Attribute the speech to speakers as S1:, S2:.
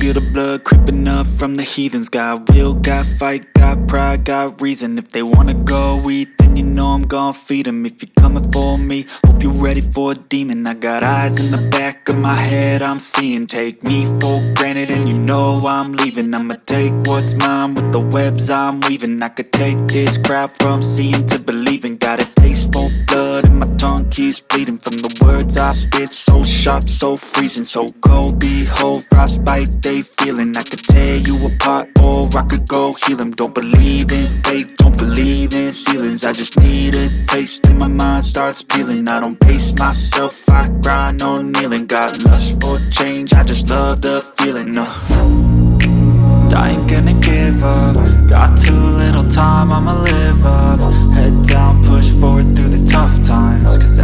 S1: feel the blood creeping up from the heathens. Got will, got fight, got pride, got reason. If they wanna go eat, then you know I'm gon' feed them. If you're coming for me, hope you're ready for a demon. I got eyes in the back of my head, I'm seeing. Take me for granted and you know I'm leaving. I'ma take what's mine with the webs I'm weaving. I could take this crowd from seeing to believing. Got a taste for blood and my tongue keeps bleeding from the words I spit. So sharp, so freezing, so cold. Behold, frostbite they feeling. I could tear you apart or I could go heal them. Don't believe in fate, don't believe in ceilings. I just need a taste and my mind starts peeling. I don't pace myself, I grind on kneeling. Got lust for change, I just love the feeling. I ain't gonna give up. Got too little time, I'ma live up. Head down, push forward through the tough times. 'Cause